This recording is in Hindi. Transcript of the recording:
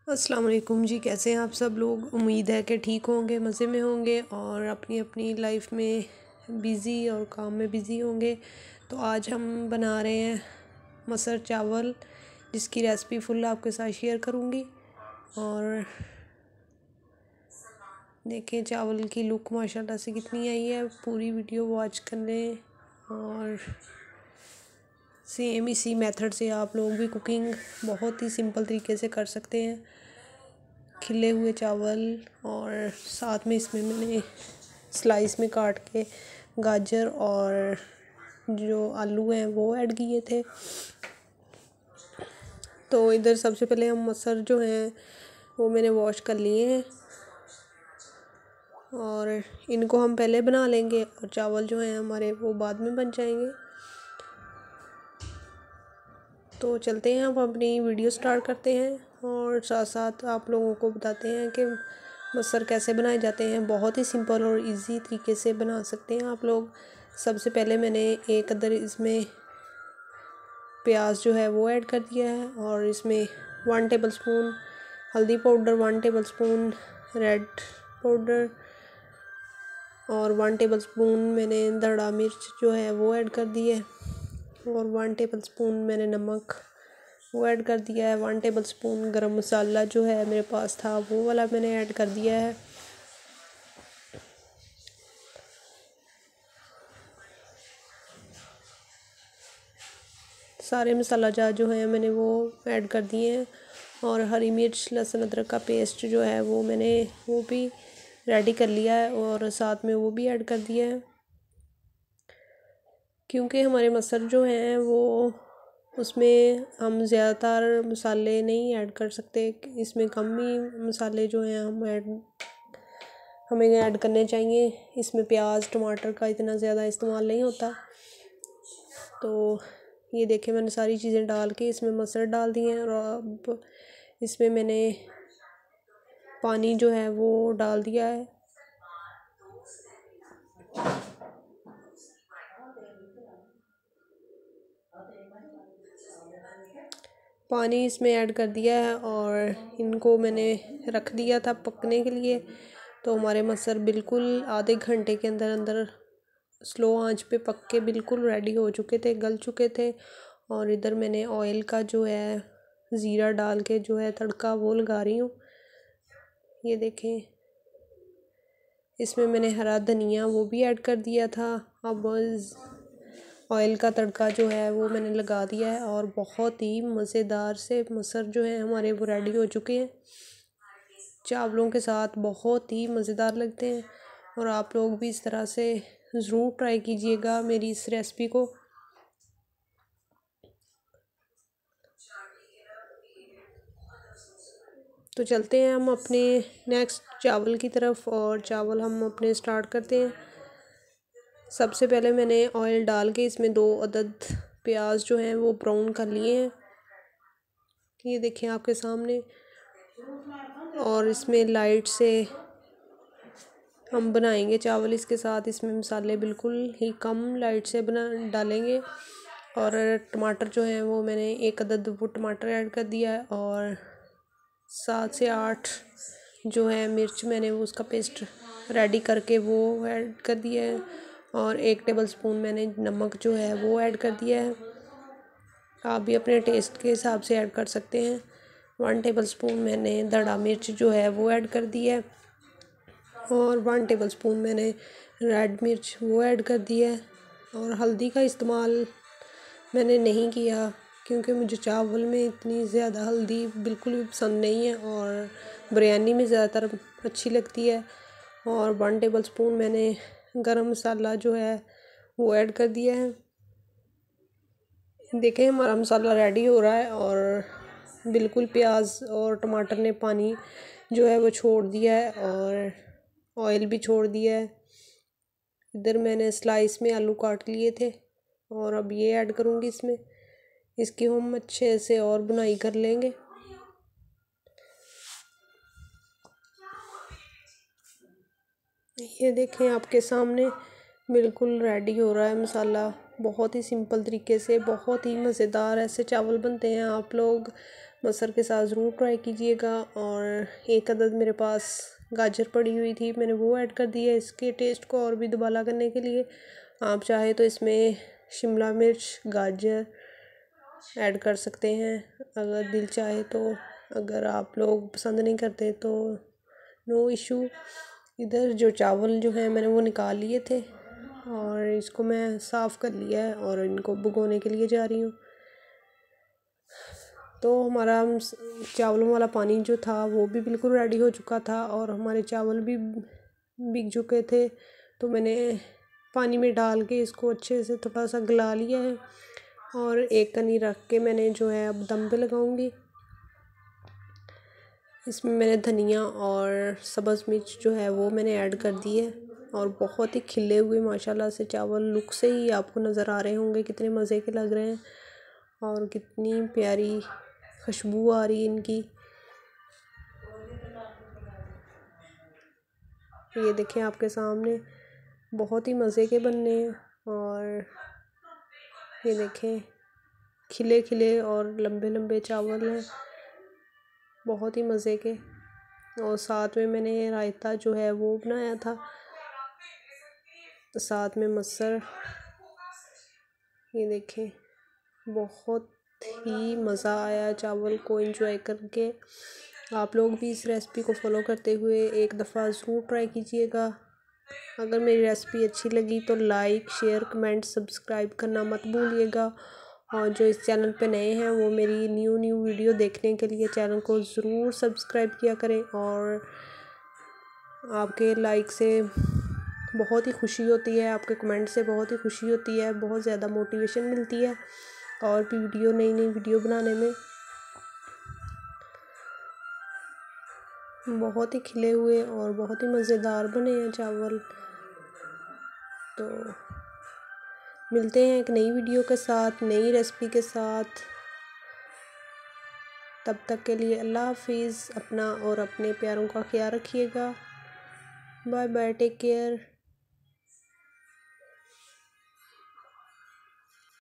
अस्सलाम वालेकुम जी। कैसे हैं आप सब लोग? उम्मीद है कि ठीक होंगे, मज़े में होंगे और अपनी अपनी लाइफ में बिज़ी और काम में बिज़ी होंगे। तो आज हम बना रहे हैं मसर चावल, जिसकी रेसिपी फुल आपके साथ शेयर करूँगी। और देखें चावल की लुक माशाल्लाह से कितनी आई है। पूरी वीडियो वॉच कर लें और सेम इसी मेथड से आप लोग भी कुकिंग बहुत ही सिंपल तरीके से कर सकते हैं। खिले हुए चावल और साथ में इसमें मैंने स्लाइस में काट के गाजर और जो आलू हैं वो ऐड किए थे। तो इधर सबसे पहले हम मसर जो हैं वो मैंने वॉश कर लिए हैं और इनको हम पहले बना लेंगे और चावल जो हैं हमारे वो बाद में बन जाएंगे। तो चलते हैं, हम अपनी वीडियो स्टार्ट करते हैं और साथ साथ आप लोगों को बताते हैं कि मसर कैसे बनाए जाते हैं। बहुत ही सिंपल और इजी तरीके से बना सकते हैं आप लोग। सबसे पहले मैंने एक अदर इसमें प्याज जो है वो ऐड कर दिया है और इसमें 1 टेबलस्पून हल्दी पाउडर, 1 टेबलस्पून रेड पाउडर और 1 टेबलस्पून मैंने धड़ा मिर्च जो है वो ऐड कर दी है और 1 टेबलस्पून मैंने नमक वो ऐड कर दिया है। 1 टेबलस्पून गरम मसाला जो है मेरे पास था वो वाला मैंने ऐड कर दिया है। सारे मसाला जार जो है मैंने वो ऐड कर दिए हैं और हरी मिर्च, लहसुन, अदरक का पेस्ट जो है वो मैंने वो भी रेडी कर लिया है और साथ में वो भी ऐड कर दिया है। क्योंकि हमारे मसर जो हैं वो उसमें हम ज़्यादातर मसाले नहीं ऐड कर सकते, इसमें कम ही मसाले जो हैं हमें ऐड करने चाहिए। इसमें प्याज टमाटर का इतना ज़्यादा इस्तेमाल नहीं होता। तो ये देखें मैंने सारी चीज़ें डाल के इसमें मसर डाल दिए हैं और अब इसमें मैंने पानी जो है वो डाल दिया है। पानी इसमें ऐड कर दिया है और इनको मैंने रख दिया था पकने के लिए। तो हमारे मसर बिल्कुल आधे घंटे के अंदर अंदर स्लो आंच पे पक के बिल्कुल रेडी हो चुके थे, गल चुके थे। और इधर मैंने ऑयल का जो है ज़ीरा डाल के जो है तड़का वो लगा रही हूँ। ये देखें इसमें मैंने हरा धनिया वो भी ऐड कर दिया था। अब ऑयल का तड़का जो है वो मैंने लगा दिया है और बहुत ही मज़ेदार से मसर जो है हमारे वो रेडी हो चुके हैं। चावलों के साथ बहुत ही मज़ेदार लगते हैं और आप लोग भी इस तरह से ज़रूर ट्राई कीजिएगा मेरी इस रेसिपी को। तो चलते हैं हम अपने नेक्स्ट चावल की तरफ और चावल हम अपने स्टार्ट करते हैं। सबसे पहले मैंने ऑयल डाल के इसमें 2 अदद प्याज जो हैं वो ब्राउन कर लिए हैं, ये देखें आपके सामने। और इसमें लाइट से हम बनाएंगे चावल, इसके साथ इसमें मसाले बिल्कुल ही कम लाइट से बना डालेंगे। और टमाटर जो हैं वो मैंने 1 अदद वो टमाटर ऐड कर दिया है और 7 से 8 जो है मिर्च मैंने वो उसका पेस्ट रेडी करके वो ऐड कर दिया है और 1 टेबलस्पून मैंने नमक जो है वो ऐड कर दिया है। आप भी अपने टेस्ट के हिसाब से ऐड कर सकते हैं। 1 टेबलस्पून मैंने धड़ा मिर्च जो है वो ऐड कर दी है और 1 टेबलस्पून मैंने रेड मिर्च वो ऐड कर दिया है। और हल्दी का इस्तेमाल मैंने नहीं किया क्योंकि मुझे चावल में इतनी ज़्यादा हल्दी बिल्कुल भी पसंद नहीं है और बिरयानी में ज़्यादातर अच्छी लगती है। और 1 टेबलस्पून मैंने गरम मसाला जो है वो ऐड कर दिया है। देखें हमारा मसाला रेडी हो रहा है और बिल्कुल प्याज और टमाटर ने पानी जो है वो छोड़ दिया है और ऑयल भी छोड़ दिया है। इधर मैंने स्लाइस में आलू काट लिए थे और अब ये ऐड करूँगी इसमें। इसकी हम अच्छे से और बुनाई कर लेंगे। ये देखें आपके सामने बिल्कुल रेडी हो रहा है मसाला। बहुत ही सिंपल तरीके से बहुत ही मज़ेदार ऐसे चावल बनते हैं। आप लोग मसर के साथ ज़रूर ट्राई कीजिएगा। और एक अदद मेरे पास गाजर पड़ी हुई थी, मैंने वो ऐड कर दी है इसके टेस्ट को और भी दुबाला करने के लिए। आप चाहे तो इसमें शिमला मिर्च, गाजर ऐड कर सकते हैं अगर दिल चाहे तो। अगर आप लोग पसंद नहीं करते तो नो इशू। इधर जो चावल जो है मैंने वो निकाल लिए थे और इसको मैं साफ़ कर लिया है और इनको भिगोने के लिए जा रही हूँ। तो हमारा चावलों वाला पानी जो था वो भी बिल्कुल रेडी हो चुका था और हमारे चावल भी भीग चुके थे। तो मैंने पानी में डाल के इसको अच्छे से थोड़ा सा गला लिया है और एक कनी रख के मैंने जो है अब दम पे लगाऊंगी। इसमें मैंने धनिया और सब्ज़ मिर्च जो है वो मैंने ऐड कर दी है और बहुत ही खिले हुए माशाल्लाह से चावल लुक से ही आपको नज़र आ रहे होंगे कितने मज़े के लग रहे हैं और कितनी प्यारी खुशबू आ रही है इनकी। ये देखें आपके सामने बहुत ही मज़े के बनने हैं और ये देखें खिले खिले और लंबे लंबे चावल हैं, बहुत ही मज़े के। और साथ में मैंने रायता जो है वो बनाया था, साथ में मसर। ये देखें बहुत ही मज़ा आया चावल को एंजॉय करके। आप लोग भी इस रेसिपी को फॉलो करते हुए एक दफ़ा ज़रूर ट्राई कीजिएगा। अगर मेरी रेसिपी अच्छी लगी तो लाइक, शेयर, कमेंट, सब्सक्राइब करना मत भूलिएगा। और जो इस चैनल पे नए हैं वो मेरी न्यू वीडियो देखने के लिए चैनल को ज़रूर सब्सक्राइब किया करें। और आपके लाइक से बहुत ही खुशी होती है, आपके कमेंट से बहुत ही खुशी होती है, बहुत ज़्यादा मोटिवेशन मिलती है और भी नई वीडियो बनाने में। बहुत ही खिले हुए और बहुत ही मज़ेदार बने हैं चावल। तो मिलते हैं एक नई वीडियो के साथ, नई रेसिपी के साथ। तब तक के लिए अल्लाह हाफिज़। अपना और अपने प्यारों का ख्याल रखिएगा। Bye bye, take care.